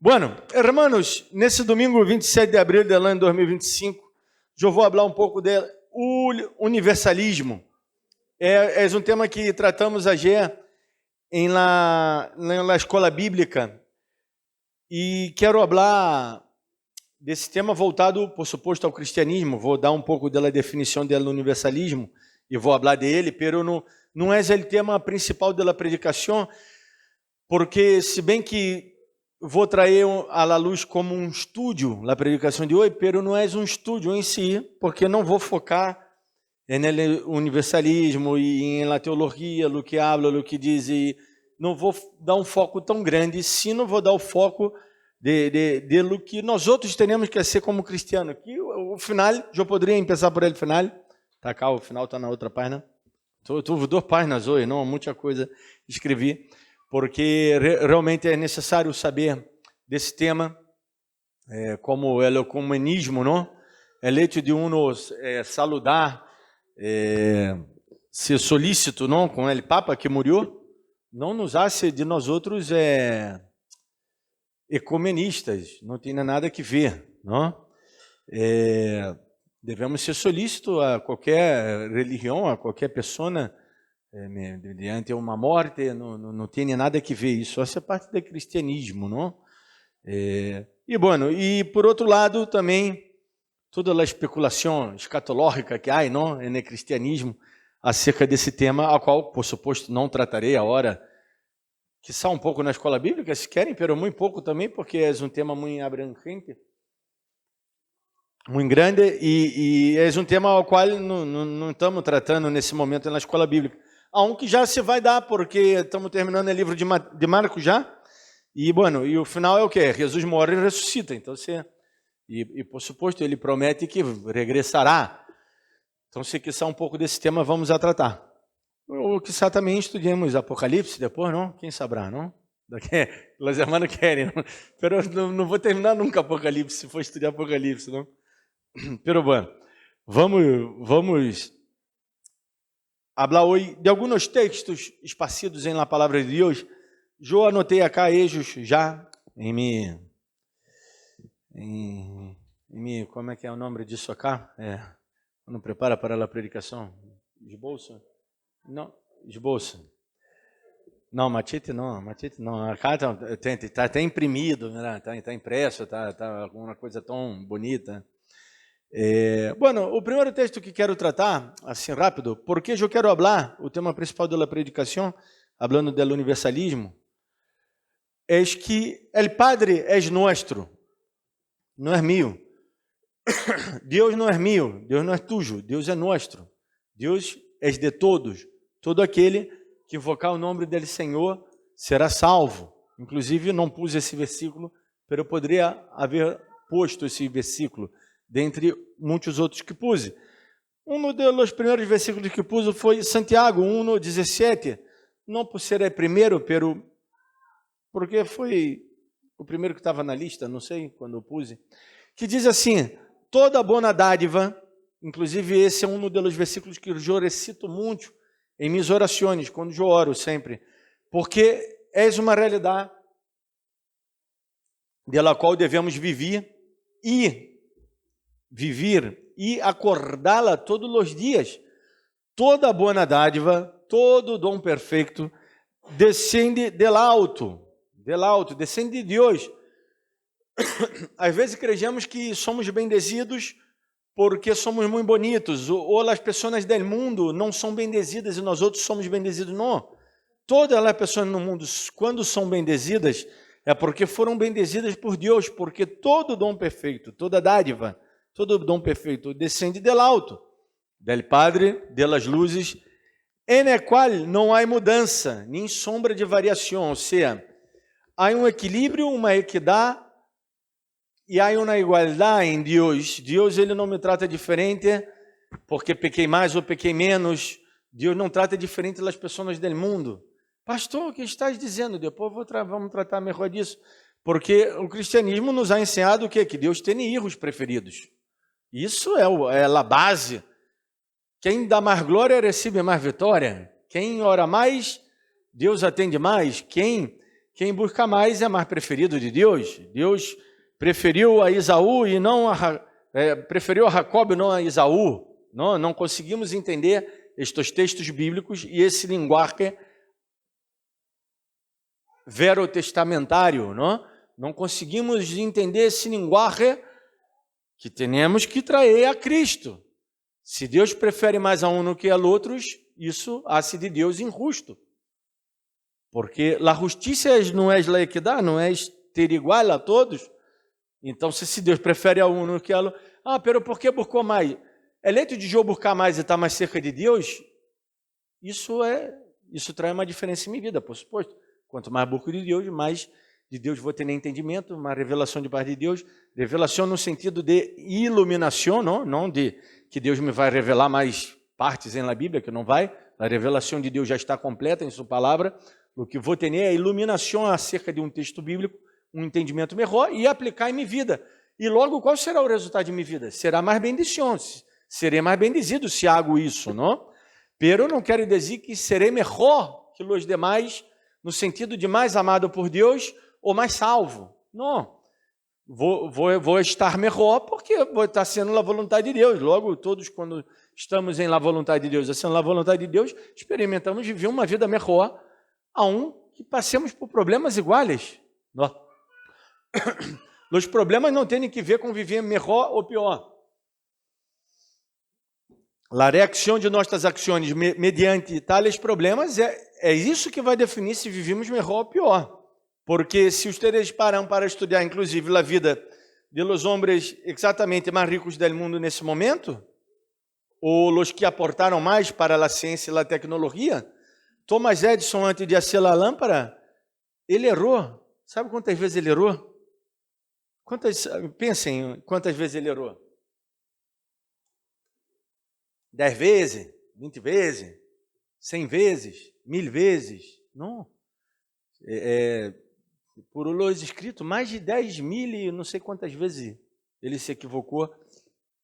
Bueno, hermanos, nesse domingo 27 de abril do ano 2025, eu vou falar um pouco do universalismo. É um tema que tratamos ayer na escola bíblica e quero falar desse tema voltado, por suposto, ao cristianismo. Vou dar um pouco da definição do universalismo e vou falar dele, pero não é o tema principal da predicação, porque se bem que vou trazer à luz como um estúdio a predicação de hoje, pero não é um estúdio em si, porque não vou focar no universalismo e na teologia, no que habla, no que diz, e não vou dar um foco tão grande, se não vou dar o foco de lo que nós outros temos que ser como cristiano. Que o final, eu poderia começar por ele final, tá cá, o final está na outra página. Estou 2 páginas hoje, não, muita coisa escrevi, porque realmente é necessário saber desse tema, como é o ecumenismo, não? É o hecho de saludar, ser solícito, não, com ele Papa que morreu, não nos hace de nós outros ecumenistas, não tem nada que ver, não? Devemos ser solícitos a qualquer religião, a qualquer pessoa, diante de uma morte, não tem nada que ver isso, essa é parte do cristianismo, não? E por outro lado também, toda a especulação escatológica que há, não, no cristianismo, acerca desse tema, a qual, por suposto, não tratarei agora, que só um pouco na escola bíblica, se querem, pero muito pouco também, porque é um tema muito abrangente, muito grande, e é um tema ao qual não estamos tratando nesse momento na escola bíblica. Aunque já se vai dar, porque estamos terminando o livro de Marcos já, e o final é o quê? Jesus morre e ressuscita, então por suposto ele promete que regressará. Então se quiser um pouco desse tema, vamos a tratar. Ou quizá também estudemos Apocalipse depois, não? Quem saberá, não? Os irmãos querem, não? Pero não vou terminar nunca Apocalipse, se for estudar Apocalipse, não? Pero vamos falar hoje de alguns textos esparcidos na palavra de Deus. Eu anotei acá ellos já como é que é o nome disso acá? Quando prepara para a predicação, esboço? Não, esboço. Não, machete não. Acá está até imprimido, está impresso, está alguma coisa tão bonita. O primeiro texto que quero tratar, assim rápido, porque eu quero falar, o tema principal da predicação, falando do universalismo, é que o Padre é nosso, não é meu. Deus não é meu, Deus não é tuyo, Deus é nosso. Deus é de todos. Todo aquele que invocar o nome dele Senhor será salvo. Inclusive, não pus esse versículo, mas eu poderia haver posto esse versículo dentre muitos outros que pus. Um dos primeiros versículos que pus foi Santiago 1:17. Não por ser o primeiro, porque foi o primeiro que estava na lista, não sei quando eu pus, que diz assim: toda boa dádiva, inclusive esse é um dos versículos que eu recito muito em minhas orações, quando eu oro sempre, porque é uma realidade dela qual devemos viver e acordá-la todos os dias. Toda boa dádiva, todo dom perfeito descende del alto, descende de Deus. Às vezes cremos que somos bendecidos porque somos muito bonitos, ou as pessoas do mundo não são bendezidas e nós outros somos bendezidos. Não. Todas as pessoas no mundo, quando são bendezidas, é porque foram bendezidas por Deus, porque todo dom perfeito, toda dádiva, todo dom perfeito descende del alto, del Padre, delas luzes, en qual não há mudança, nem sombra de variação, ou seja, há um equilíbrio, uma equidade, e há uma igualdade em Deus. Deus ele não me trata diferente porque pequei mais ou pequei menos. Deus não trata diferente das pessoas do mundo. Pastor, o que estás dizendo? Depois vamos tratar melhor disso. Porque o cristianismo nos ha ensinado o quê? Que Deus tem hijos preferidos. Isso é a base. Quem dá mais glória recebe mais vitória. Quem ora mais, Deus atende mais. Quem quem busca mais é mais preferido de Deus. Deus preferiu a Esaú e não preferiu a Jacob e não a Esaú. Não conseguimos entender estes textos bíblicos e esse linguagem verotestamentário, não conseguimos entender esse linguagem que temos que trazer a Cristo. Se Deus prefere mais a um do que a outros, isso hace de Deus injusto. Porque a justiça não é a equidade, não é ter igual a todos. Então, se Deus prefere a um do que a outro, pero por que buscou mais? Eleito de Jó buscar mais e estar mais cerca de Deus, isso traz uma diferença em minha vida, por suposto. Quanto mais busco de Deus, mais de Deus vou ter entendimento, uma revelação de parte de Deus. Revelação no sentido de iluminação, não de que Deus me vai revelar mais partes na Bíblia, que não vai. A revelação de Deus já está completa em sua palavra. O que vou ter é a iluminação acerca de um texto bíblico, um entendimento melhor e aplicar em minha vida. E logo, qual será o resultado de minha vida? Será mais bendição, serei mais bendizido se hago isso, não? Pero não quero dizer que serei melhor que os demais, no sentido de mais amado por Deus ou mais salvo. Não. Vou estar melhor porque vou estar sendo a vontade de Deus. Logo, todos, quando estamos em la vontade de Deus, sendo a vontade de Deus, experimentamos viver uma vida melhor a que passemos por problemas iguais. Os problemas não têm que ver com viver melhor ou pior. A reação de nossas ações mediante tais problemas é isso que vai definir se vivemos melhor ou pior. Porque se ustedes param para estudar, inclusive, a vida de los hombres exatamente mais ricos do mundo nesse momento, ou os que aportaram mais para a ciência e a tecnologia, Thomas Edison, antes de fazer a lâmpada, ele errou. Sabe quantas vezes ele errou? Pensem quantas vezes ele errou. 10 vezes, 20 vezes, 100 vezes, 1000 vezes. Não. Por los escritos, mais de 10.000 e não sei quantas vezes ele se equivocou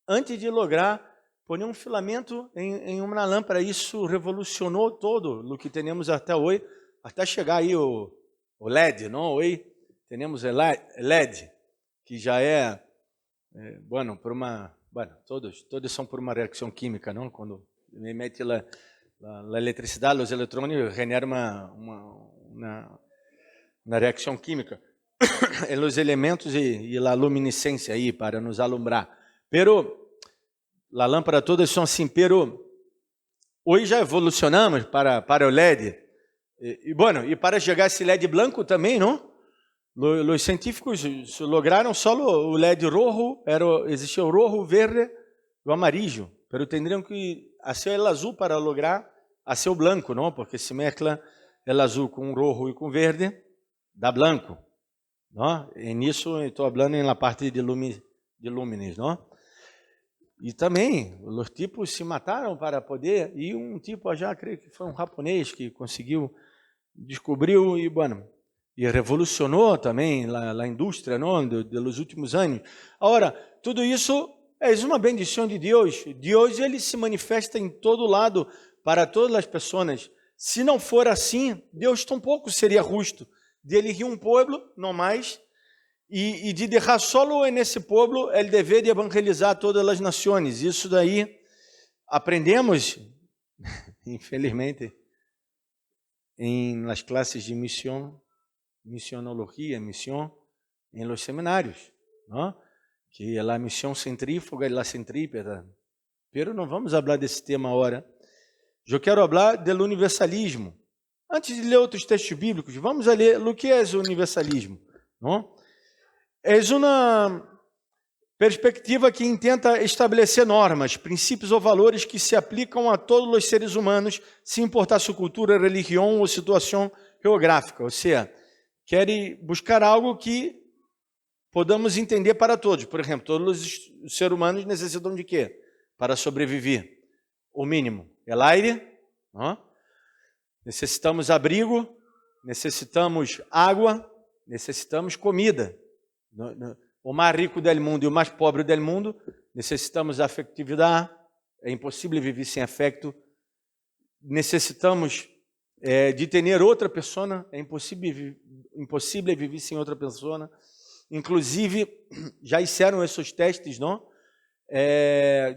antes de lograr pôr um filamento em uma lâmpada. Isso revolucionou todo o que temos até hoje, até chegar aí o LED, não? Hoje temos LED, que já todos são por uma reação química, não? Quando mete a eletricidade, os eletrônicos generam uma reação química, os elementos e a luminescência aí para nos alumbrar. Pero a lâmpada todas são assim, pero hoje já evolucionamos para o LED. E para chegar a esse LED branco também, não? Os científicos lograram só o LED rojo, existia o rojo, o verde e o amarillo, pero teriam que fazer o azul para lograr hacer o branco, não? Porque se mescla o azul com o rojo e com o verde, dá branco, não? E nisso estou falando na parte de lúmenes, não? E também os tipos se mataram para poder, e um tipo já creio que foi um japonês que conseguiu, descobriu e revolucionou também a indústria, não, dos últimos anos. Agora, tudo isso é uma bendição de Deus. Deus ele se manifesta em todo lado para todas as pessoas. Se não for assim, Deus tampouco seria justo de elegir um povo, não mais, e de deixar solo nesse povo o dever de evangelizar todas as nações. Isso daí aprendemos, infelizmente, nas classes de misionologia, missão, em los seminários, não? Que é a missão centrífuga e a centrípeta. Pero não vamos falar desse tema agora. Eu quero falar do universalismo. Antes de ler outros textos bíblicos, vamos a ler o que é o universalismo, não? É uma perspectiva que intenta estabelecer normas, princípios ou valores que se aplicam a todos os seres humanos, sem importar sua cultura, religião ou situação geográfica. Ou seja, quer buscar algo que podamos entender para todos. Por exemplo, todos os seres humanos necessitam de quê? Para sobreviver. O mínimo é aire, não? Necessitamos abrigo, necessitamos água, necessitamos comida. O mais rico do mundo e o mais pobre do mundo, necessitamos afetividade, é impossível viver sem afeto. Necessitamos de ter outra pessoa, é impossível viver sem outra pessoa. Inclusive, já hicieron esses testes, não?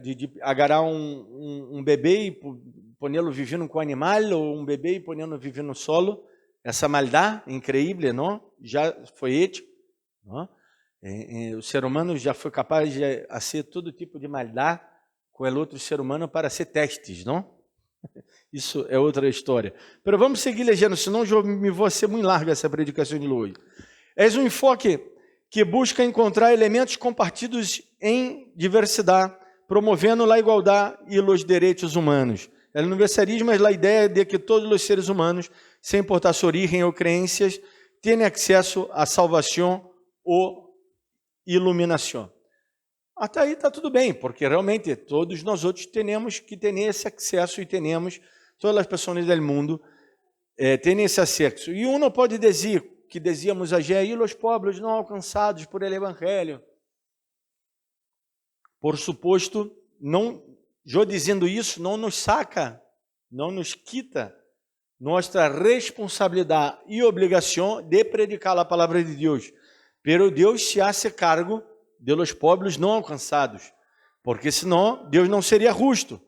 De agarrar um bebê e pô-lo vivendo com animal, ou um bebê e pô-lo vivendo solo. Essa maldade incrível, não? Já foi ético, não? O ser humano já foi capaz de fazer todo tipo de maldade com o outro ser humano para ser testes, não? Isso é outra história. Mas vamos seguir lendo, senão eu me vou ser muito larga essa predicação de hoje. É um enfoque que busca encontrar elementos compartidos em diversidade, promovendo a igualdade e os direitos humanos. O universalismo é a ideia de que todos os seres humanos, sem importar sua origem ou crenças, têm acesso à salvação ou iluminação. Até aí está tudo bem, porque realmente todos nós outros temos que ter esse acesso e temos, todas as pessoas do mundo têm esse acesso. E um não pode dizer, que dizíamos ayer, e os pobres não alcançados por ele evangelho. Por suposto, não, eu dizendo isso, não nos saca, não nos quita nossa responsabilidade e obrigação de predicar a palavra de Deus. Pero Deus se hace cargo de los pobres não alcançados, porque senão Deus não seria justo.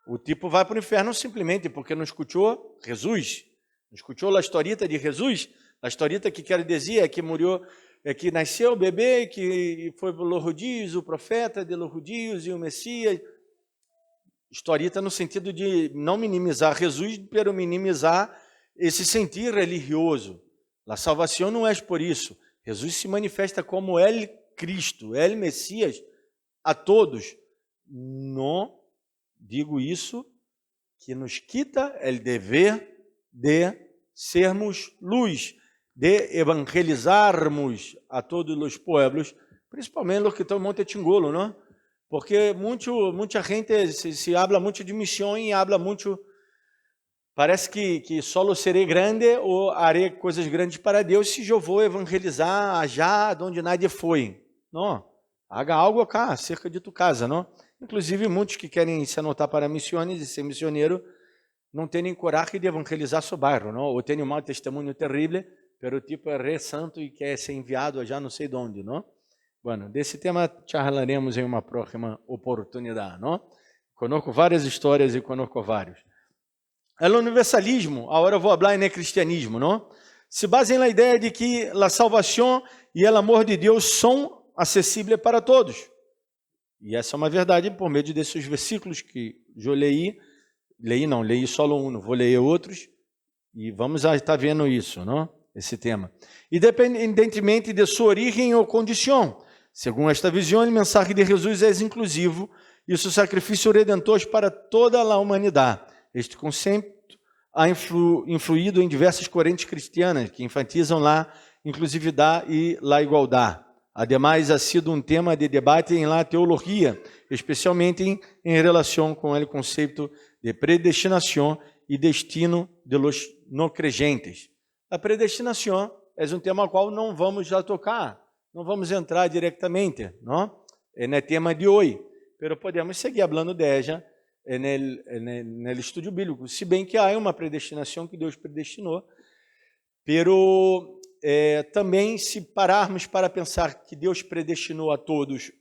O tipo vai para o inferno simplesmente porque não escutou Jesus, não escutou a historieta de Jesus. A historieta que quer dizer é que morreu, que nasceu o bebê, que foi para os judios, o profeta de los judios e o Messias. Historieta no sentido de não minimizar Jesus, pero minimizar esse sentir religioso. A salvação não é por isso. Jesus se manifesta como El Cristo, El Messias, a todos. Não digo isso que nos quita o dever de sermos luz, de evangelizarmos a todos os pueblos, principalmente os que estão em Monte Tingolo, não? Porque muita gente se habla muito de missão e habla muito, parece que só serei grande ou harei coisas grandes para Deus se eu vou evangelizar já onde nadie foi. Não, haga algo acá, cerca de tu casa, não? Inclusive, muitos que querem se anotar para missões e ser missioneiro não têm coragem de evangelizar seu bairro, não? Ou têm um mau testemunho terrível, pero o tipo é re santo e quer ser enviado a já não sei de onde, não? Bueno, desse tema charlaremos em uma próxima oportunidade, não? Conosco várias histórias e conosco vários. O universalismo, agora eu vou falar em cristianismo, não? Se baseia na ideia de que a salvação e o amor de Deus são acessíveis para todos. E essa é uma verdade por meio desses versículos que eu leí só um, não vou ler outros, e vamos estar vendo isso, não? Esse tema. Independentemente de sua origem ou condição, segundo esta visão, a mensagem de Jesus é inclusivo e o seu sacrifício redentor para toda a humanidade. Este conceito ha influído em diversas correntes cristianas que enfatizam a inclusividade e a igualdade. Ademais, ha sido um tema de debate em la teologia, especialmente em relação com o conceito de predestinação e destino de los não creyentes. A predestinação é um tema ao qual não vamos já tocar, não vamos entrar diretamente, não? É no tema de hoje, mas podemos seguir falando de ella no estudo bíblico, se bem que há uma predestinação que Deus predestinou, pero também se pararmos para pensar que Deus predestinou a todos,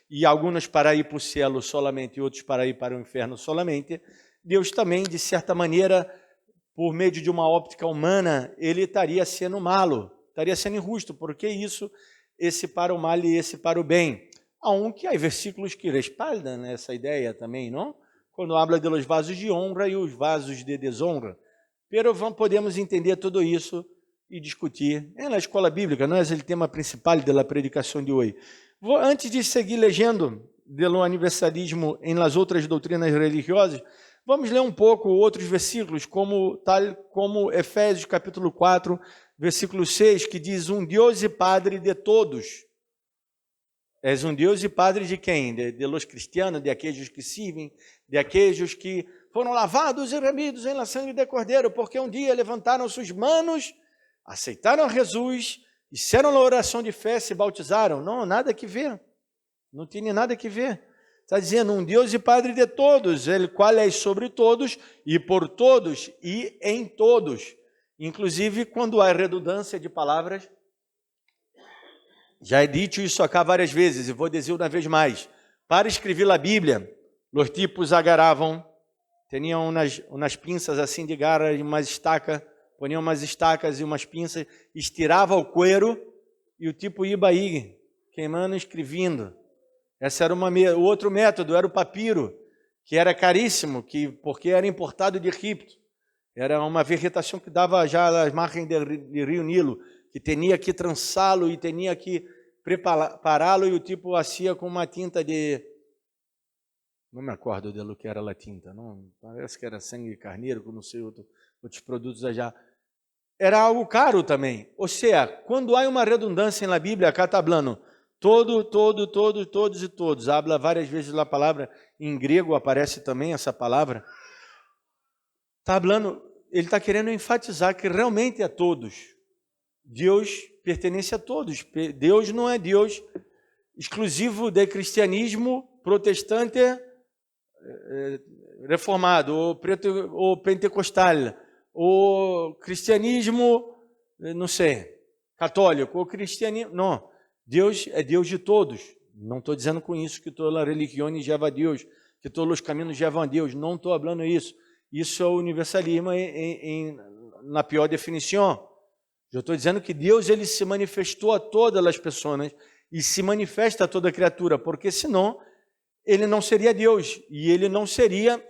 e alguns para ir para o céu solamente, e outros para ir para o inferno solamente, Deus também, de certa maneira, por meio de uma óptica humana, ele estaria sendo malo, estaria sendo injusto, porque isso, esse para o mal e esse para o bem. Aunque há versículos que respaldam essa ideia também, não? Quando habla de los vasos de honra e os vasos de desonra. Pero podemos entender tudo isso e discutir. Na escola bíblica, não é o tema principal da predicação de hoje. Antes de seguir lendo do universalismo em las outras doutrinas religiosas, vamos ler um pouco outros versículos, tal como Efésios capítulo 4, versículo 6, que diz: um Deus e Padre de todos. És um Deus e Padre de quem? De los cristianos, de aqueles que servem, de aqueles que foram lavados e remidos em la sangue de Cordeiro, porque um dia levantaram suas manos, aceitaram Jesus, fizeram a oração de fé, se bautizaram. Não, nada que ver. Não tinha nada que ver. Está dizendo um Deus e Padre de todos, Ele qual é sobre todos e por todos e em todos. Inclusive, quando há redundância de palavras, já é dito isso acá várias vezes, e vou dizer uma vez mais. Para escrever a Bíblia, os tipos agarravam, tinham umas pinças assim de garra e umas estacas, poniam umas estacas e umas pinças, estirava o cuero e o tipo ia aí, queimando e escrevendo. Esse era o outro método, era o papiro, que era caríssimo, porque era importado de Egito. Era uma vegetação que dava já as margens do rio Nilo, que tinha que trançá-lo e tinha que prepará-lo, e o tipo fazia com uma tinta de... Não me acordo do que era a tinta, não, parece que era sangue de carneiro, não sei, outros produtos já. Era algo caro também. Ou seja, quando há uma redundância na Bíblia, acá está falando todos e todos. Habla várias vezes a palavra, em grego aparece também essa palavra. Está falando, ele está querendo enfatizar que realmente é todos. Deus pertence a todos. Deus não é Deus exclusivo do cristianismo protestante, reformado, ou pentecostal, ou cristianismo, não sei, católico, ou cristianismo. Não, Deus é Deus de todos. Não estou dizendo com isso que toda a religião leva a Deus, que todos os caminhos levam a Deus. Não estou falando isso. Isso é o universalismo na pior definição. Eu estou dizendo que Deus ele se manifestou a todas as pessoas e se manifesta a toda criatura, porque senão ele não seria Deus e ele não seria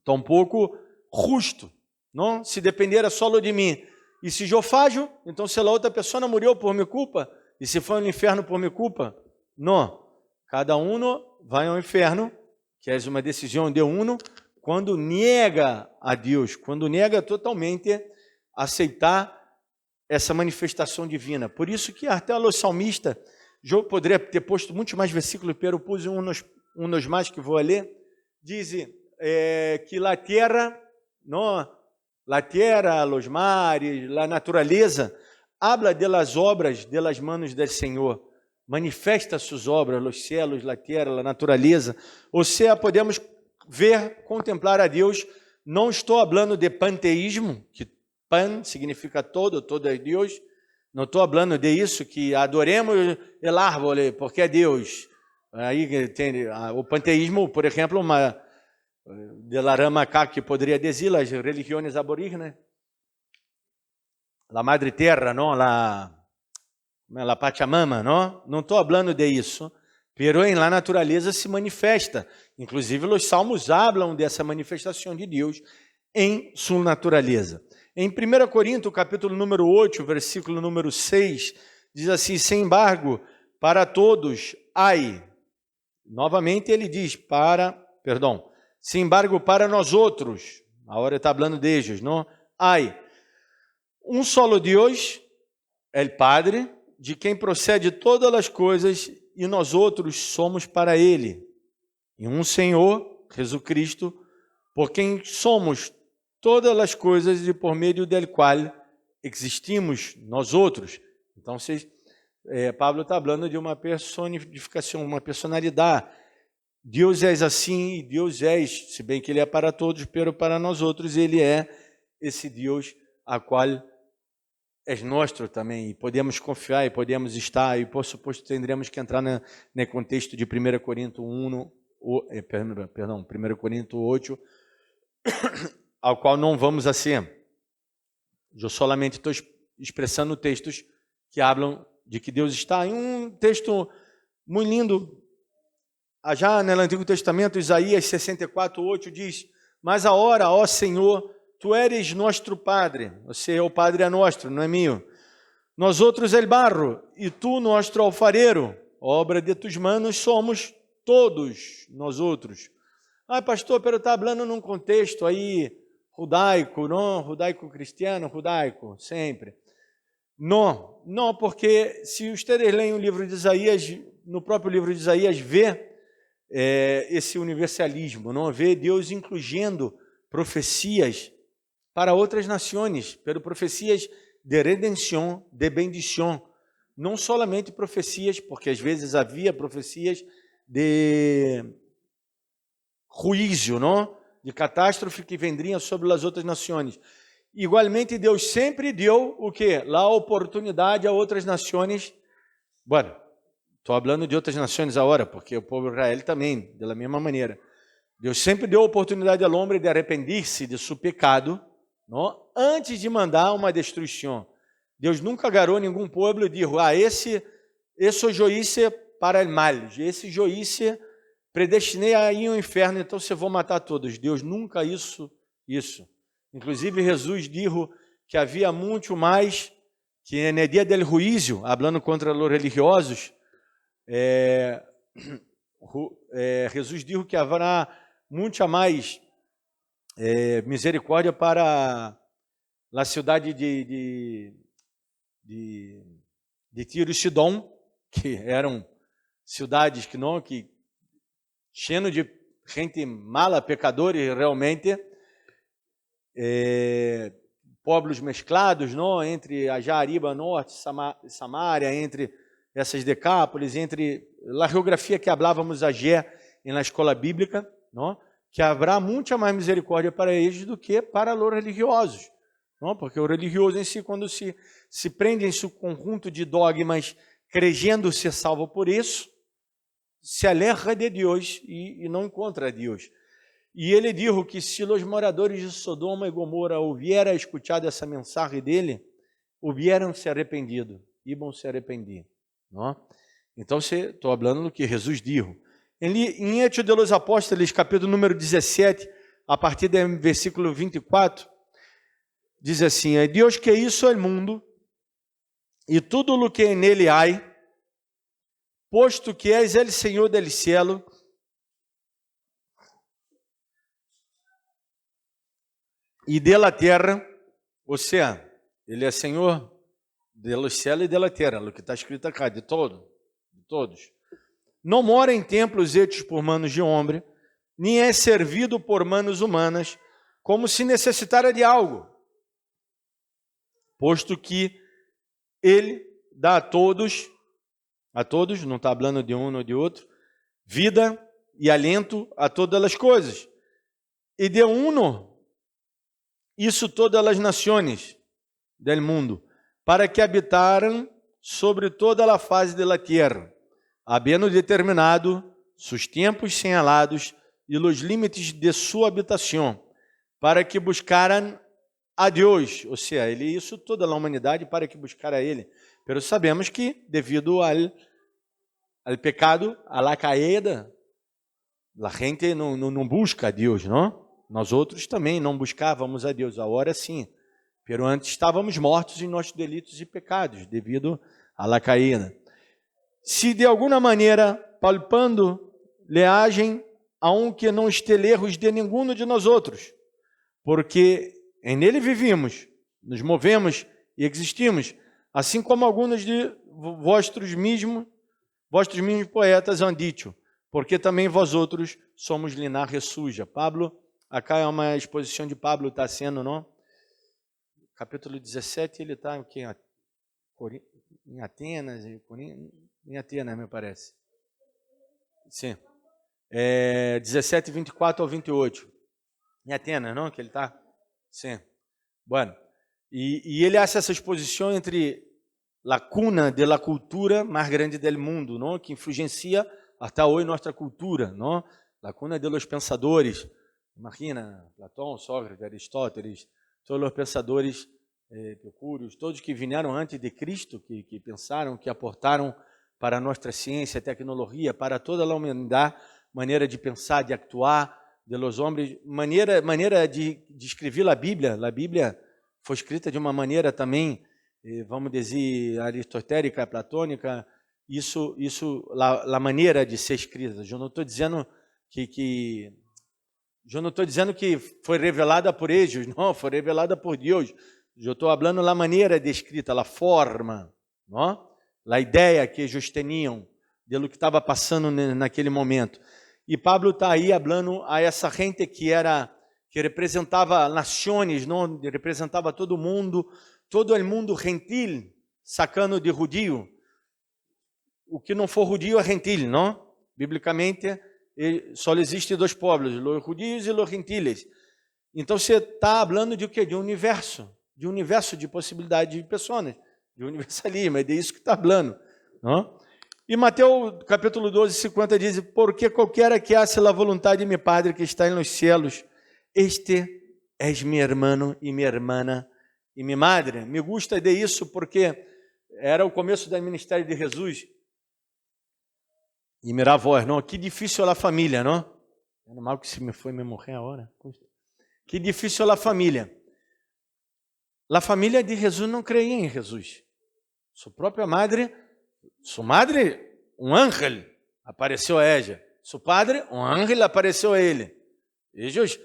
tampouco justo, não? Se dependera só de mim. E se eu faço, então se a outra pessoa morreu por minha culpa e se foi ao inferno por minha culpa, não. Cada um vai ao inferno, que é uma decisão de um, quando nega a Deus, quando nega totalmente aceitar essa manifestação divina. Por isso que até o salmista, eu poderia ter posto muitos mais versículos, pero eu pus uns mais que vou ler, diz que a terra, os mares, a natureza, habla de las obras, de las manos del Senhor, manifesta suas obras, os céus, a terra, a natureza. Ou seja, podemos ver, contemplar a Deus. Não estou falando de panteísmo, que pan significa todo é Deus. Não estou falando de isso, que adoremos o árvore, porque é Deus. Aí tem o panteísmo, por exemplo, de la rama cá, que poderia dizer as religiões aborígenes. La Madre Terra, não? La Pachamama, não? Não estou falando de isso. Pero em la natureza se manifesta. Inclusive, os salmos hablam dessa manifestação de Deus em sua natureza. Em 1 Coríntios, capítulo número 8, versículo número 6, diz assim: sem embargo, para todos, novamente ele diz, sem embargo, para nós outros, agora está falando de ellos, não? Um solo Deus, el Padre, de quem procede todas as coisas, e nós outros somos para Ele. E um Senhor, Jesus Cristo, por quem somos todas as coisas e por meio del qual existimos nós outros. Então, Pablo está falando de uma personificação, uma personalidade. Deus é assim, e Deus é, se bem que Ele é para todos, pero para nós outros Ele é esse Deus a qual é nosso também, e podemos confiar, e podemos estar, e por suposto tendremos que entrar no contexto de 1 Coríntios 1, 1 Coríntios 8, ao qual não vamos assim. Eu solamente estou expressando textos que falam de que Deus está. Em um texto muito lindo, já no Antigo Testamento, Isaías 64, 8 diz: mas agora, ó Senhor, Tu eres nosso Padre, você, o Padre é nosso, não é meu. Nós outros el barro, e Tu nosso alfareiro, obra de Tus manos somos todos nós outros. Pastor, pero está falando num contexto aí judaico, não? Judaico-cristiano, judaico, sempre. Não, porque se vocês leem o livro de Isaías, no próprio livro de Isaías, vê esse universalismo, não? Vê Deus incluindo profecias para outras nações, pero profecias de redenção, de bendição, não somente profecias, porque às vezes havia profecias de juízo, não? De catástrofe que vendria sobre as outras nações. Igualmente, Deus sempre deu o quê? A oportunidade a outras nações. Bueno, estou falando de outras nações agora, porque o povo de Israel também, da mesma maneira. Deus sempre deu a oportunidade ao homem de arrepender-se de seu pecado, não? Antes de mandar uma destruição. Deus nunca agarrou nenhum povo e disse, esse juízo para o mal, esse juízo predestinei a ir ao inferno, então você vou matar todos. Deus nunca isso. Inclusive, Jesus disse que havia muito mais, que no dia do juízo, falando contra os religiosos, Jesus disse que haverá muita mais misericórdia para a cidade de Tiro e Sidom, que eram cidades que cheio de gente mala, pecadores realmente, povos mesclados, não? Entre a Jaariba Norte, Samaria, entre essas Decápolis, entre a geografia que falávamos ayer na escola bíblica, não? Que haverá muita mais misericórdia para eles do que para os religiosos, não? Porque o religioso em si, quando se prende em seu conjunto de dogmas, crendo ser salvo por isso, se aleja de Deus e não encontra Deus. E ele disse que se os moradores de Sodoma e Gomorra hubieran escutado essa mensagem dele, hubieran se arrependido, iam se arrepender. Não? Então, estou falando do que Jesus disse. Em Hechos de los Apóstolos, capítulo número 17, a partir do versículo 24, diz assim, Deus que hizo el mundo e tudo o que nele há, posto que és ele Senhor del cielo, e de la terra, ou seja, ele é Senhor de los céus e de la terra, o que está escrito aqui, de todos. Não mora em templos hechos por manos de homem, nem é servido por manos humanas, como se necessitara de algo, posto que ele dá a todos, não está falando de um ou de outro, vida e alento a todas as coisas. E de uno, isso todas as nações del mundo, para que habitaram sobre toda a face da terra, havendo determinado seus tempos señalados e os limites de sua habitação, para que buscaram a Deus, ou seja, ele isso toda a humanidade para que buscara a ele. Pero sabemos que devido ao pecado, a la caída, a gente não busca a Deus, não? Nós outros também não buscávamos a Deus, agora sim. Pero antes estávamos mortos em nossos delitos e pecados, devido à la caída. Se de alguma maneira, palpando, lhe agem a um que não estelerros de nenhum de nós outros, porque em nele vivimos, nos movemos e existimos, assim como alguns de vossos mesmos poetas han dicho, porque também vós outros somos linaje suja. Pablo, acá é uma exposição de Pablo, está sendo, não? Capítulo 17, ele está em Atenas, em Atenas, me parece. Sim. 17, 24 ao 28. Em Atenas, não? Que ele está? Sim. Bueno. E ele hace essa exposição entre a cuna de la cultura mais grande do mundo, não? Que influencia até hoje nossa cultura, não? A cuna de los pensadores. Imagina, Platão, Sócrates, Aristóteles, todos os pensadores epicúreos, todos que vieram antes de Cristo, que pensaram, que aportaram para a nossa ciência, tecnologia, para toda a humanidade, maneira de pensar, de actuar, de los homens, maneira de escrever a Bíblia. A Bíblia foi escrita de uma maneira também, vamos dizer, aristotélica, platônica, a maneira de ser escrita. Eu não estou dizendo que foi revelada por eles, não, foi revelada por Deus. Eu estou falando da maneira de escrita, a forma, não? A ideia que eles tinham do que estava passando naquele momento. E Pablo está aí falando a essa gente que representava nações, não? Representava todo o mundo gentil, sacando de judio. O que não for judio é gentil, não? Biblicamente, só existem dois povos, os judeus e os gentiles. Então, você está falando de o quê? De um universo de possibilidade de pessoas, de universalismo, é disso que está falando. Não? E Mateus, capítulo 12, 50, diz, porque qualquer que hace a vontade de meu Padre que está nos céus, este és meu irmão e minha irmã e minha madre. Me gusta de isso porque era o começo do ministério de Jesus. E mirar a voz, não? Que difícil a família, não? É normal que se me foi me morrer agora. Que difícil a família. A família de Jesus não creia em Jesus. Sua própria madre, sua madre, um ángel apareceu a ela. Seu padre, um ángel apareceu a ele. Jesus,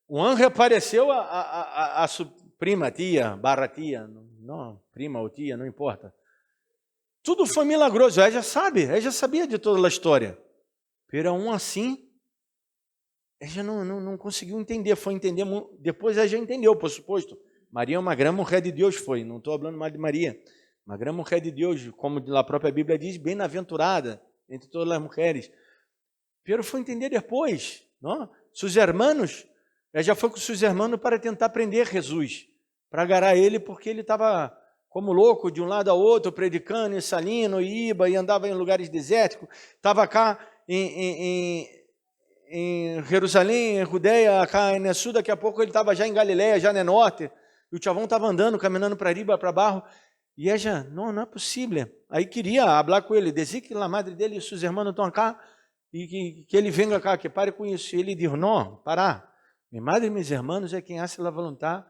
um anjo apareceu a sua prima, tia, barra tia, não, prima ou tia, não importa. Tudo foi milagroso, ela já sabia de toda a história. Pero assim, ela não conseguiu entender, foi entender, depois ela já entendeu, por suposto. Maria é uma grande mulher de Deus, não estou falando mais de Maria. Uma grande mulher de Deus, como a própria Bíblia diz, bem-aventurada entre todas as mulheres. Pero foi entender depois, não? Seus irmãos, ela já foi com seus irmãos para tentar prender Jesus, para agarrar ele, porque ele estava como louco, de um lado ao outro, predicando em Salino, Iba, e andava em lugares desérticos. Estava cá em Jerusalém, em Judeia, cá em Sul, daqui a pouco ele estava já em Galileia, já no norte, e o chavão estava andando, caminhando para riba, para baixo, e ela já, não é possível. Aí queria falar com ele, dizer que a madre dele e seus irmãos estão cá, e que ele venha cá, que pare com isso. E ele disse, não, para, minha madre e meus irmãos é quem hace a vontade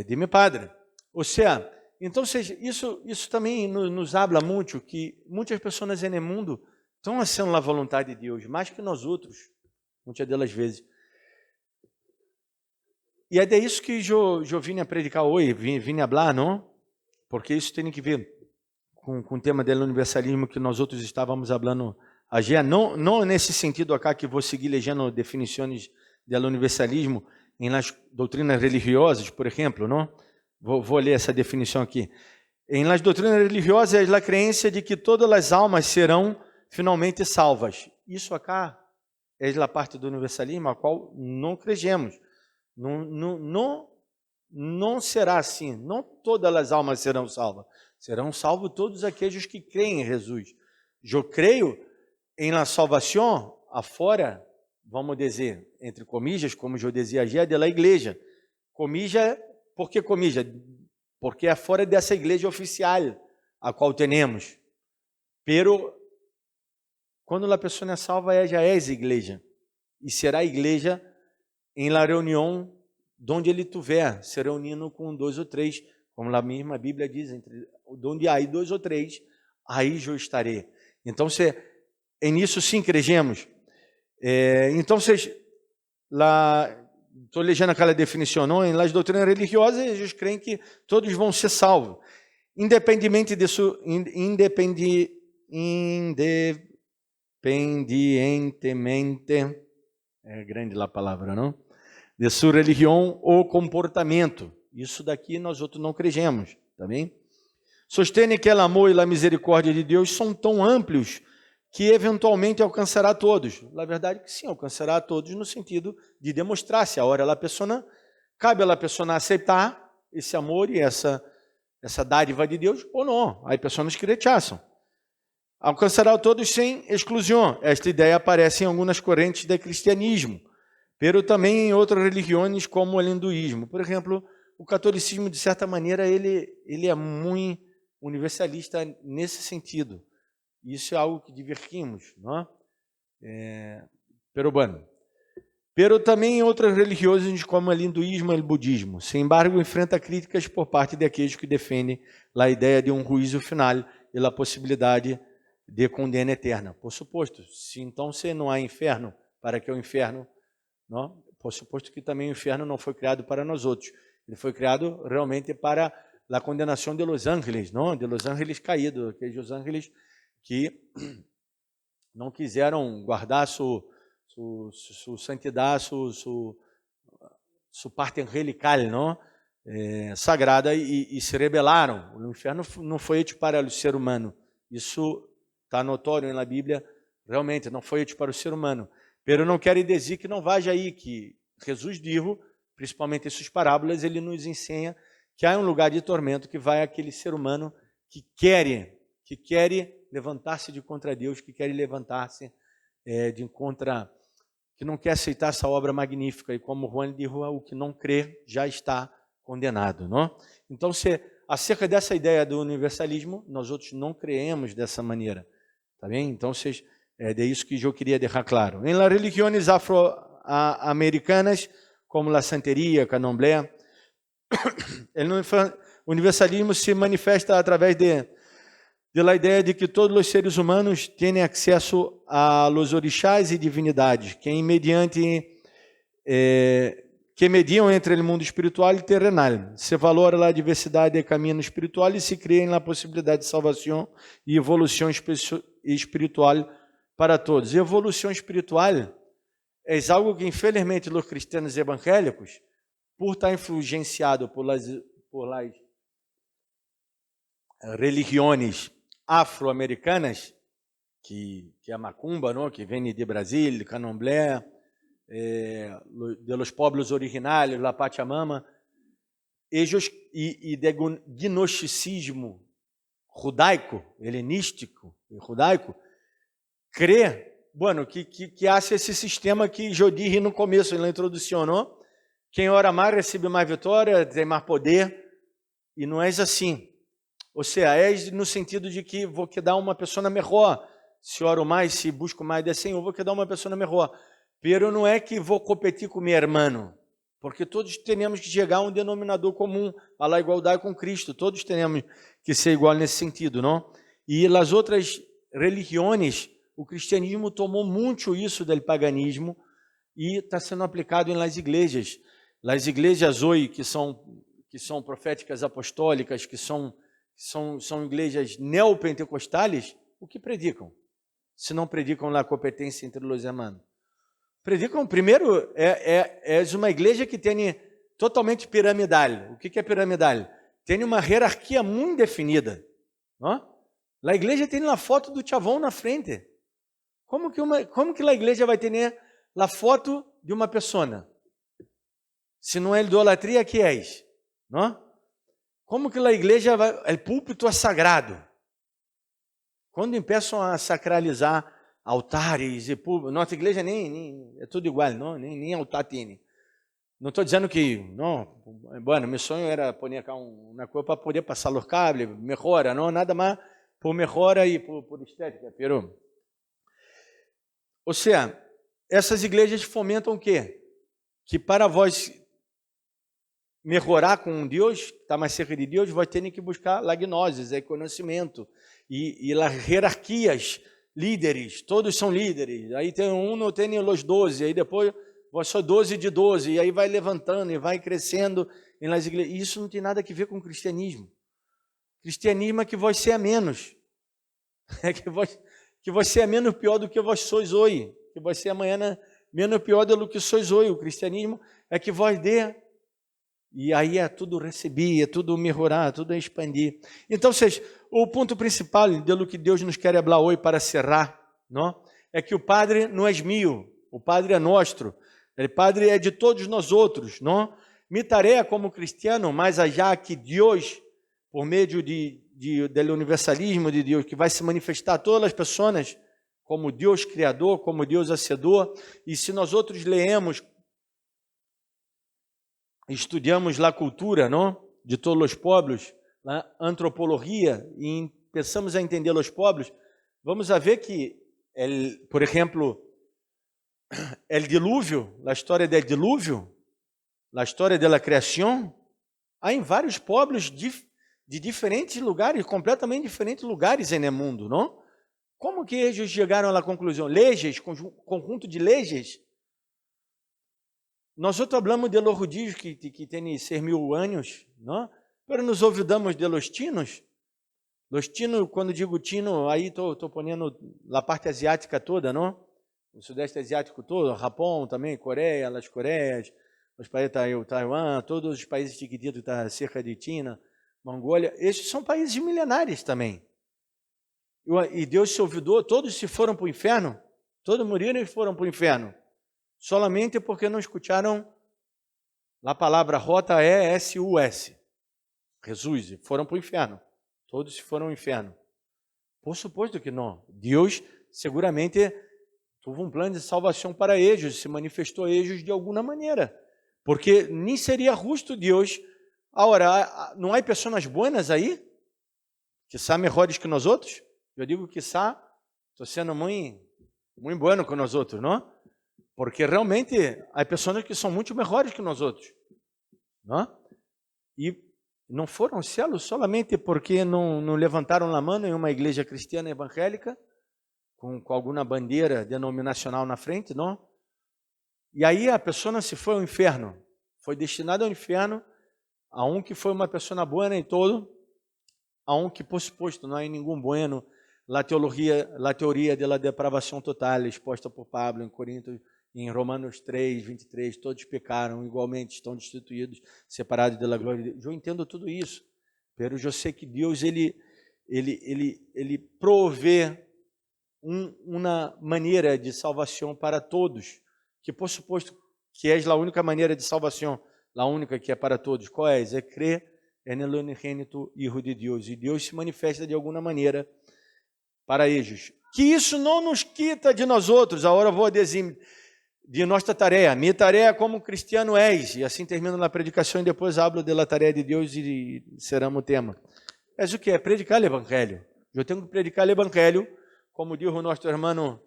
de meu Padre. Ou seja, então isso também nos habla muito, que muitas pessoas no mundo estão fazendo a vontade de Deus, mais que nós outros, muitas delas vezes. E é disso que eu vim a predicar hoje, vim a falar, não? Porque isso tem que ver com o tema do universalismo que nós outros estávamos falando ayer, não nesse sentido acá que vou seguir lendo definições do universalismo em las doutrinas religiosas, por exemplo, não? Vou ler essa definição aqui. Em las doutrinas religiosas é a crença de que todas as almas serão finalmente salvas. Isso acá é a parte do universalismo a qual não cremos. Não será assim. Não todas as almas serão salvas. Serão salvos todos aqueles que creem em Jesus. Eu creio em la salvação afora, vamos dizer, entre comillas, como eu dizia ayer, da igreja. Comillas, por que comillas? Porque é fora dessa igreja oficial a qual temos. Pero, quando a pessoa é salva, ela já é igreja. E será igreja em la reunião onde ele tiver, se reunindo com 2 ou 3, como a mesma Bíblia diz, onde há 2 ou 3, aí eu estarei. Então, nisso sim cremos. Então, estou lendo aquela definição, não? Em las doutrinas religiosas, eles creem que todos vão ser salvos, independientemente é grande a palavra, não? De sua religião ou comportamento. Isso daqui nós outros não cremos, tá bem? Sostene que o amor e a misericórdia de Deus são tão amplos que eventualmente alcançará a todos. Na verdade que sim, alcançará a todos no sentido de demonstrar se a hora cabe a pessoa aceitar esse amor e essa dádiva de Deus ou não. Há pessoas que rechazam. Alcançará a todos sem exclusão. Esta ideia aparece em algumas correntes do cristianismo, pero também em outras religiões como o hinduísmo. Por exemplo, o catolicismo, de certa maneira, ele é muito universalista nesse sentido. Isso é algo que divertimos, não? Pero também em outras religiões como o hinduísmo e o budismo. Sem embargo, enfrenta críticas por parte daqueles que defendem a ideia de um juízo final e a possibilidade de condena eterna. Por suposto, se não há inferno, para que o inferno, não? Por suposto que também o inferno não foi criado para nós outros. Ele foi criado realmente para a condenação de los ángeles, não? De los ángeles caídos, aqueles ángeles que não quiseram guardar sua santidade, sua parte angelical, não? Sagrada, e se rebelaram. O inferno não foi feito para o ser humano. Isso está notório na Bíblia, realmente não foi hecho para o ser humano. Pero não quer dizer que não vaja aí, que Jesus dijo, principalmente essas parábolas, ele nos ensina que há um lugar de tormento que vai aquele ser humano que quer levantar-se de contra Deus, que quer levantar-se que não quer aceitar essa obra magnífica. E como Juan disse, o que não crê já está condenado, não? Então, acerca dessa ideia do universalismo, nós outros não creemos dessa maneira, tá bem? Então, é de isso que eu queria deixar claro. Em las religiões afro-americanas, como a santeria, candomblé, o universalismo se manifesta através de la ideia de que todos os seres humanos têm acesso a los orixás e divindades, que mediam entre o mundo espiritual e terrenal. Se valora a diversidade de caminhos espirituais e se crê na possibilidade de salvação e evolução espiritual para todos. Evolução espiritual é algo que, infelizmente, os cristãos evangélicos, por estar influenciado por las religiões afro-americanas, que é a macumba, não? Que vem de Brasil, candomblé, de los pueblos originários, la Pachamama, e de gnosticismo judaico, helenístico, judaico, crê, que há esse sistema que eu disse no começo, na introdução, não? Quem ora mais recebe mais vitória, tem mais poder, e não é assim. Ou seja, é no sentido de que vou quedar uma pessoa melhor. Se oro mais, se busco mais de Senhor, vou quedar uma pessoa melhor. Pero não é que vou competir com meu irmão, porque todos temos que chegar a um denominador comum, a la igualdade com Cristo. Todos temos que ser igual nesse sentido, não? E as outras religiões, o cristianismo tomou muito isso do paganismo e está sendo aplicado em las igrejas. Las igrejas hoje, que são proféticas apostólicas, que são igrejas neopentecostais, o que predicam? Se não predicam a competência entre os irmãos. Predicam, primeiro, é uma igreja que tem totalmente piramidal. O que é piramidal? Tem uma hierarquia muito definida. Não? A igreja tem a foto do chavão na frente. Como que a igreja vai ter a foto de uma pessoa? Se não é idolatria, que é isso? Não? Como que a igreja vai... O púlpito é sagrado. Quando começam a sacralizar altares e púlpito... Nossa igreja nem é tudo igual, não? Nem altar tem. Não estou dizendo que... Não, meu sonho era pôr cá uma coisa para poder passar os cables, melhora, não? Nada mais por melhora e por estética. Pero... Ou seja, essas igrejas fomentam o quê? Que para vós melhorar com Deus, estar mais cerca de Deus, vai ter que buscar a gnose, conhecimento e as hierarquias, líderes, todos são líderes. Aí tem não tem os 12, aí depois vai só 12 de 12, e aí vai levantando e vai crescendo nas igrejas. Isso não tem nada a ver com o cristianismo. Cristianismo é que você é menos. É que você é menos pior do que vós sois hoje. Que você amanhã é menos pior do que sois hoje. O cristianismo é que vós dê. E aí é tudo receber, é tudo melhorar, tudo expandir. Então, o ponto principal do que Deus nos quer falar hoje para cerrar, não? É que o Padre não é meu, o Padre é nosso, o Padre é de todos nós outros, não? Minha tarefa como cristiano, mais allá que Deus, por meio do universalismo de Deus, que vai se manifestar a todas as pessoas como Deus Criador, como Deus Hacedor, e se nós outros leemos, estudamos a cultura, não? De todos os povos, a antropologia, e pensamos a entender os povos, vamos a ver que, por exemplo, o dilúvio, a história do dilúvio, a história da criação, há em vários povos de diferentes lugares, completamente diferentes lugares no mundo, não? Como que eles chegaram à conclusão? Leis, conjunto de leis. Nós outros falamos de los judíos que têm 6.000 anos, não? Mas nos olvidamos de los tinos. Los tinos, quando digo tino, aí estou ponendo a parte asiática toda, não? O sudeste asiático todo, Japão também, Coreia, as Coreias, os países Taiwan, todos os países chiquititos que estão cerca de China, Mongólia, esses são países milenares também. E Deus se olvidou, todos se foram para o inferno, todos morreram e foram para o inferno, solamente porque não escutaram a palavra J-E-S-U-S, Jesus, foram para o inferno, todos se foram ao inferno. Por suposto que não, Deus seguramente teve um plano de salvação para eles, se manifestou a eles de alguma maneira, porque nem seria justo Deus. Agora, não há pessoas boas aí, que são melhores que nós outros? Eu digo que estou sendo muito bueno com nós outros, não? Porque realmente há pessoas que são muito melhores que nós outros, não? E não foram ao céu solamente porque não levantaram a mão em uma igreja cristiana evangélica, com alguma bandeira denominacional na frente, não? E aí a pessoa se foi ao inferno, foi destinada ao inferno, a um que foi uma pessoa boa em todo, a um que, por suposto, não há nenhum bueno, la teoria da depravação total, exposta por Pablo em Coríntios, em Romanos 3, 23, todos pecaram, igualmente estão destituídos, separados da glória de Deus. Eu entendo tudo isso, mas eu sei que Deus, ele provê uma maneira de salvação para todos, que por suposto que é a única maneira de salvação, a única que é para todos. Qual é? É crer no unigênito Hijo de Deus, e Deus se manifesta de alguma maneira para eles. Que isso não nos quita de nós outros, agora eu vou dizer de nossa tarefa. Minha tarefa como cristiano e assim termino na predicação e depois hablo da tarefa de Deus e seramos o tema. É o que? É predicar o evangelho. Eu tenho que predicar o evangelho, como diz o nosso irmão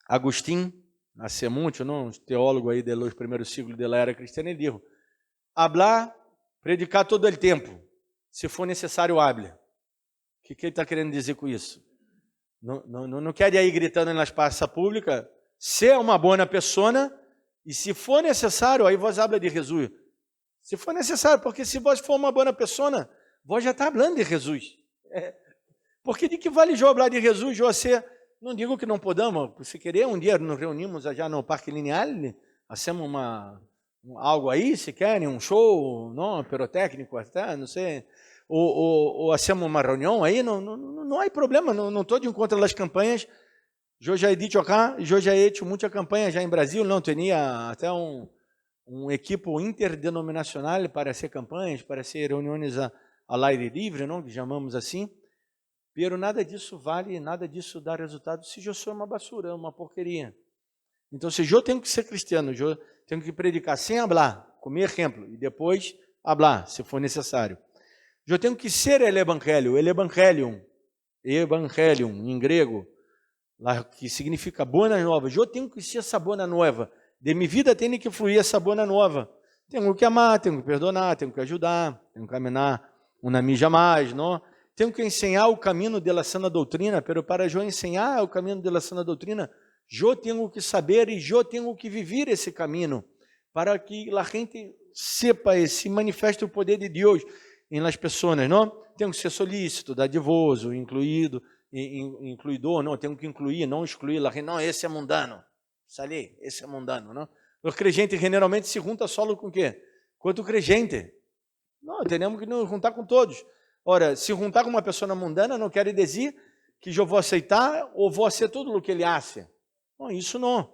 Agostinho Nascimento, um teólogo aí dos primeiros séculos da era cristiana, ele diz: hablar, predicar todo o tempo, se for necessário, hable. O que ele está querendo dizer com isso? Não quer ir gritando nas praças públicas, ser uma boa pessoa, e se for necessário, aí vós habla de Jesus. Se for necessário, porque se vós for uma boa pessoa, vós já está falando de Jesus. Porque de que vale eu falar de Jesus, você, não digo que não podamos, se querer, um dia nos reunimos já no Parque Lineal, hacemos algo aí, se querem, um show, não, pirotécnico, até, não sei, ou hacemos uma reunião aí, não há problema, não estou de encontro das campanhas. Eu já he dito acá, eu já he hecho muita campanha já em Brasil, não tinha até um equipo interdenominacional para ser campanhas, para ser reuniões ao aire livre, não, que chamamos assim. Pero nada disso vale, nada disso dá resultado se eu sou uma basura, uma porqueria. Então, se eu tenho que ser cristiano, eu tenho que predicar sem hablar, comer exemplo, e depois hablar, se for necessário. Eu tenho que ser el evangelium em grego, lá, que significa boa nova. Eu tenho que ser essa boa nova. De minha vida tem que fluir essa boa nova. Tenho que amar, tenho que perdonar, tenho que ajudar, tenho que caminhar uma milha mais, não? Tenho que ensinar o caminho da sã doutrina, pero para eu ensinar o caminho da sã doutrina, eu tenho que saber e eu tenho que viver esse caminho, para que a gente sepa e se manifeste o poder de Deus em las pessoas, não? Tenho que ser solícito, dadivoso, incluidor, não? Tenho que incluir, não excluir a gente, não, esse é mundano, sali, esse é mundano, não? O crente generalmente se junta solo com o quê? Com o crente. Não, temos que nos juntar com todos. Ora, se juntar com uma pessoa mundana não quer dizer que eu vou aceitar ou vou ser tudo o que ele acha. Não, isso não.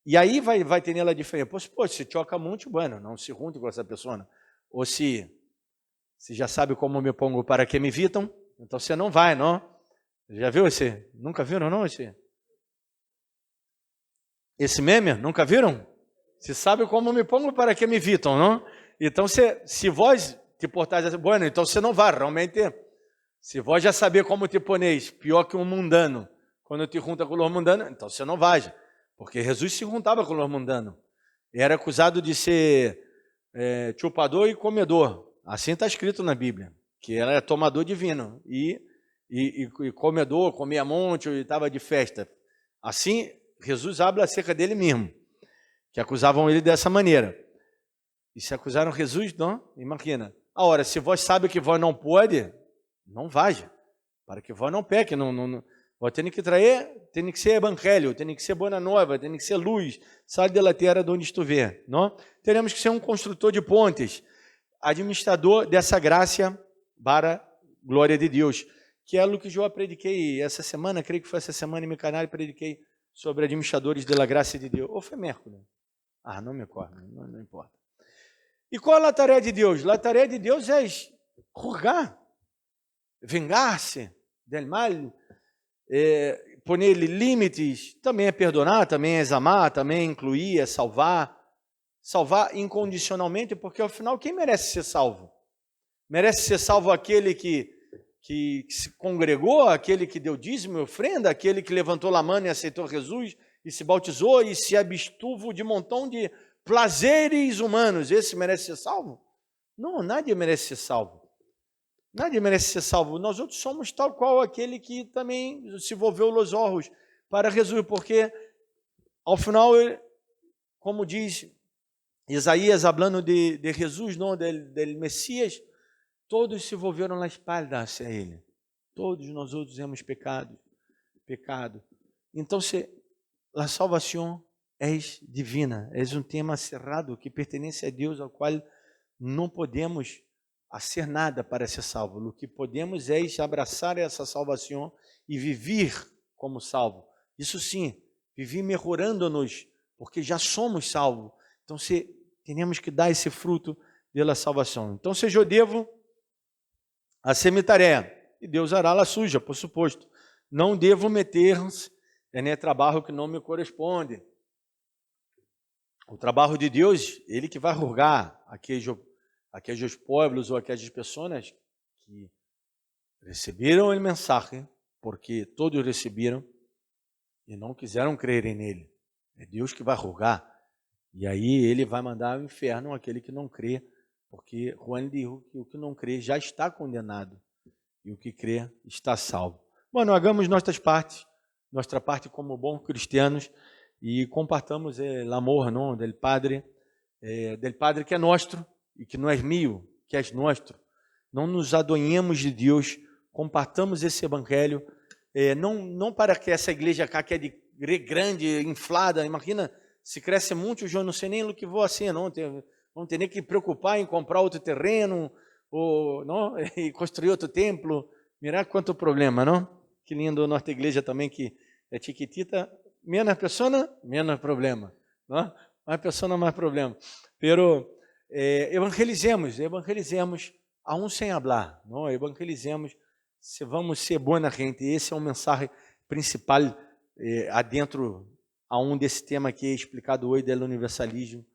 E aí vai ter a diferença. Pô, se choca muito, bueno, não se junte com essa pessoa. Ou se já sabe como me pongo para que me evitam, então você não vai, não? Já viu esse? Nunca viram, não, esse meme? Nunca viram? Você sabe como me pongo para que me evitam, não? Então, se vós te portais assim, bueno, então você não vai, realmente, se vós já saber como te poneis, pior que um mundano, quando te junta com o mundano, então você não vai, porque Jesus se juntava com o mundano, era acusado de ser chupador e comedor, assim está escrito na Bíblia, que era tomador de vinho, e comedor, comia monte, e estava de festa, assim, Jesus habla acerca dele mesmo, que acusavam ele dessa maneira, e se acusaram Jesus, não, imagina. Agora, se vós sabe que vós não pode, não vai, para que vós não peque, vós tem que trazer, tem que ser evangelho, tem que ser boa nova, tem que ser luz, sai da terra de onde estiver, não? Teremos que ser um construtor de pontes, administrador dessa graça para glória de Deus, que é o que eu prediquei essa semana, creio que foi essa semana em meu canal, prediquei sobre administradores da graça de Deus. Ou foi Mércoles? Não me acordo, não importa. E qual é a tarefa de Deus? A tarefa de Deus é julgar, vingar-se del mal, poner limites, também é perdonar, também é amar, também é incluir, é salvar incondicionalmente, porque afinal quem merece ser salvo? Merece ser salvo aquele que se congregou, aquele que deu dízimo e ofrenda, aquele que levantou a mão e aceitou Jesus e se bautizou e se abstuvo de um montão de prazeres humanos. Esse merece ser salvo? Não, nadie merece ser salvo. Nadie merece ser salvo. Nós outros somos tal qual aquele que também se envolveu los ojos para Jesus, porque ao final, como diz Isaías, falando de Jesus, não, del Messias, todos se volveram na espalda hacia ele. Todos nós outros hemos pecado. Então, a salvação é divina, é um tema cerrado que pertence a Deus, ao qual não podemos fazer nada para ser salvo. O que podemos é abraçar essa salvação e viver como salvo. Isso sim, viver melhorando-nos, porque já somos salvos. Então, temos que dar esse fruto pela salvação. Então, eu devo a minha tarefa, e Deus hará a suja, por suposto. Não devo meter-se em trabalho que não me corresponde. O trabalho de Deus, Ele que vai julgar aqueles povos ou aquelas pessoas que receberam a mensagem, porque todos receberam e não quiseram crer nele. É Deus que vai julgar. E aí Ele vai mandar ao inferno aquele que não crê, porque Juan diz que o que não crê já está condenado e o que crê está salvo. Bueno, hagamos nossa parte como bons cristianos e compartamos o amor, não, del Padre que é nosso e que não é meu, que é nosso. Não nos adueñemos de Deus, compartamos esse evangelho, não para que essa igreja cá, que é de grande, inflada, imagina, se cresce muito, eu não sei nem o que vou fazer, não. Vamos ter que preocupar em comprar outro terreno ou não, e construir outro templo. Mira quanto problema, não? Que lindo a nossa igreja também, que é chiquitita, menos pessoa, menos problema. Não? Mais pessoa, mais problema. Pero evangelizemos, aún sem hablar, não? Evangelizemos, se vamos ser boa gente. Esse é o mensagem principal adentro a desse tema que é explicado hoje do universalismo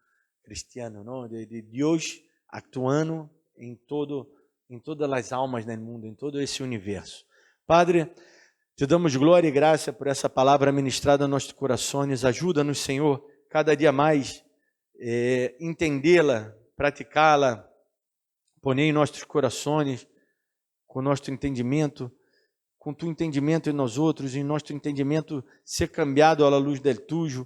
cristiano, não? De Deus actuando em todas as almas no mundo, em todo esse universo. Padre, te damos glória e graça por essa palavra ministrada aos nossos corações. Ajuda-nos, Senhor, cada dia mais entendê-la, praticá-la, poner em nossos corações, com nosso entendimento, com tu entendimento em nós outros, em nosso entendimento ser cambiado à luz del tuyo,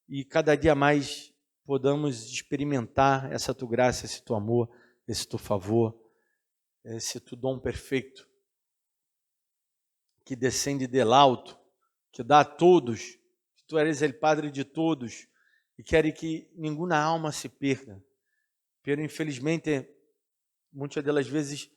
e cada dia mais podamos experimentar essa tua graça, esse teu amor, esse teu favor, esse teu dom perfeito, que descende del alto, que dá a todos, que tu eres o Padre de todos, e quer que nenhuma alma se perca. Pero infelizmente, muitas das vezes,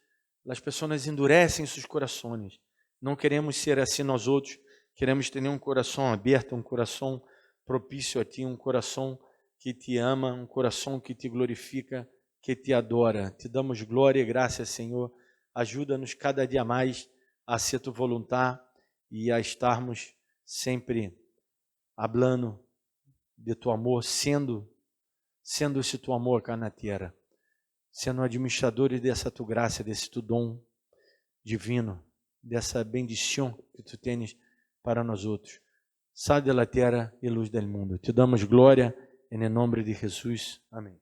as pessoas endurecem seus corações. Não queremos ser assim nós outros, queremos ter um coração aberto, um coração propício a ti, um coração que te ama, um coração que te glorifica, que te adora. Te damos glória e graça, Senhor. Ajuda-nos cada dia mais a ser tu vontade e a estarmos sempre hablando de tu amor, sendo esse tu amor cá na terra, sendo administradores dessa tu graça, desse tu dom divino, dessa bendição que tu tens para nós outros. Sal da terra e luz del mundo. Te damos glória em nome de Jesus. Amém.